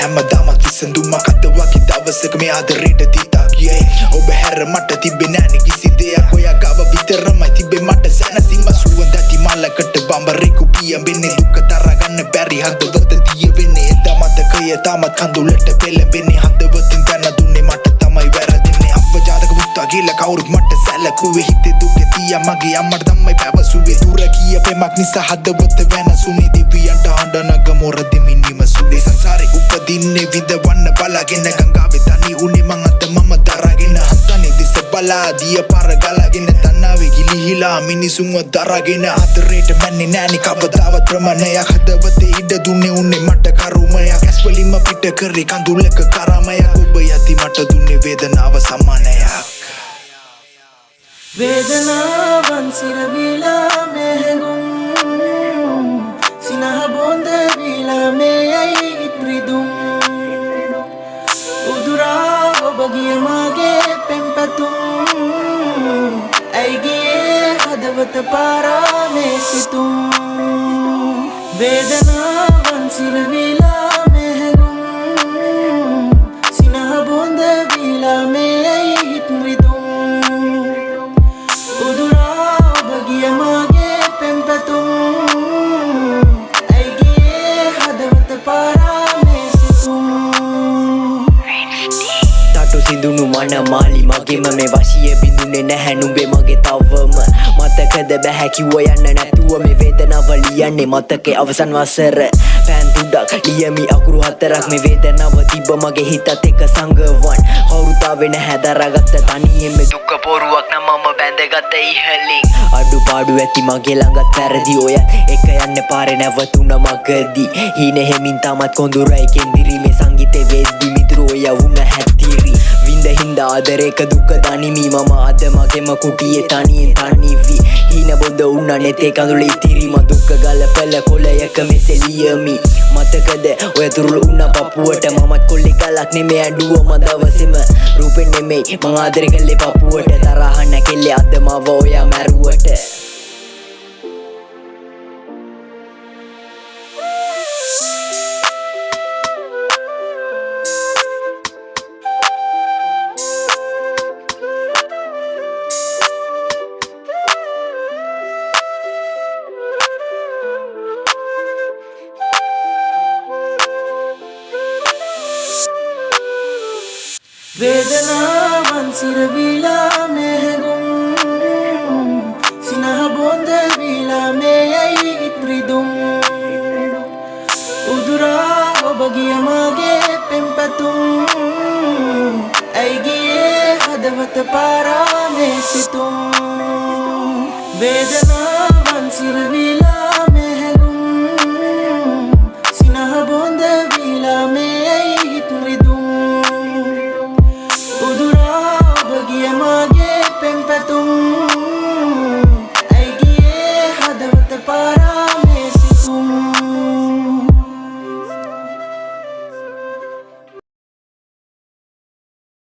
හැමදාමත් විසඳුමක් අද වගේ දවසක මේ ආදරේට දීතා ගියේ ඔබ හැර මට තිබ්බේ නෑනේ කිසි දෙයක් ඔයා ගාව විතරමයි තිබ්බේ මට සැනසීම සුවඳ ඇති මලකට බඹරෙකු පියඹෙන්නේ දුක තරගන්න බැරි හදවත දිය වෙන්නේ එදා මතකය තාමත් කඳුලට පෙළඹෙන්නේ හදවතින් දැන දුන්නේ මට තමයි වැරදෙන්නේ අපජාතක පුතා කියලා කවුරුත් මට සැලකුවේ හිතේ දුකේ තියා මගේ අම්මට තමයි පැවසුවේ දුර ගිය පෙමක් නිසා හදවත වෙනසුනේ දෙවියන්ට හඬනග මොර දෙමින් නිමසුනේ සංසාරේ උපදින්නේ විඳවන්න බලාගෙන ගංගාවේ තනි උනේ මං අද මම දරාගෙන හතනේ දිස බලා දිය පාර ගලාගෙන තනාවේ ගිලිහිලා මිනිසුන්ව දරාගෙන ආදරේට මැන්නේ නෑනේ කවදාවත් ප්‍රමාණයක් හදවතේ ඉඩ දුන්නේ උන්නේ මට කරුමයක් ඇස් වලින්ම පිට කරේ කඳුලක කරාමයක් ඔබ යති මට දුන්නේ වේදනාව සමානයක් වේදනාවන් සිරවිලා මෙහෙගුම් සිනහ බොඳ විලා මේ ඉත්‍රිදුම් උදුරා ඔබ ගිය මගේ පෙම්පැතුම් ඇයි ගියේ හදවත පාරා මේ සිතුම් වේදනාවන් සිරවිලා මෙහෙගුම් සිනහ බොඳ විලා මේ ඉත්‍රිදුම් සිදුණු මනමාලි මගේම මේ වශිය බිඳුනේ නැහැ නුඹේ මගේ තවම මතකද බැහැ කිව්ව යන්න නැතුව මේ වේදනාව ලියන්නේ මතකේ අවසන් වසර පෑන් තුඩක් ලියමි අකුරු 4ක් මේ වේදනාව තිබ්බ මගේ හිතත් එක්ක සංගවන් කවුරුතාවේ නැහැ දරාගත්ත තනියෙන් මේ දුක පොරුවක් නම් මම බැඳගත්ත ඉහලින් අඩුපාඩු ඇති මගේ ළඟත් වැරදි ඔයත් එක යන්න පාරේ නැවතුන මගදී හීන හැමින් තමත් කොඳුරයි කෙන්දිරීමේ සංගීතේ වෙද්දි මිතුරු ඔය වුණ හැතිරි විඳ හින්දා ආදරේක දුක දනිමි මම අද මගේම කුටියේ තනියෙන් තනිවි හීන බොඳ උන්නා නෙතේ කඳුළේ ඉතිරිම දුක ගලපල කොළයක මෙසේ ලියමි මතකද ඔය තුරුළු උන්නා පපුවට මමත් කොල්ලේ ගලක් නෙමෙයි ඇඬුවම දවසෙම රූපෙන් නෙමෙයි මං ආදරේ කළේ පපුවට තරහ නැකෙල්ලේ අද මව ඔයා මැරුවට වේදනාවන් සිරවිලා මෙහෙගුම් සිනහ බොඳ විලා මේ ඉත්‍රිදුම් උදුරා ඔබ ගිය මගේ පෙම්පැතුම් ඇයි ගියේ හදවත පාරා මේ සිතුම් වේදනා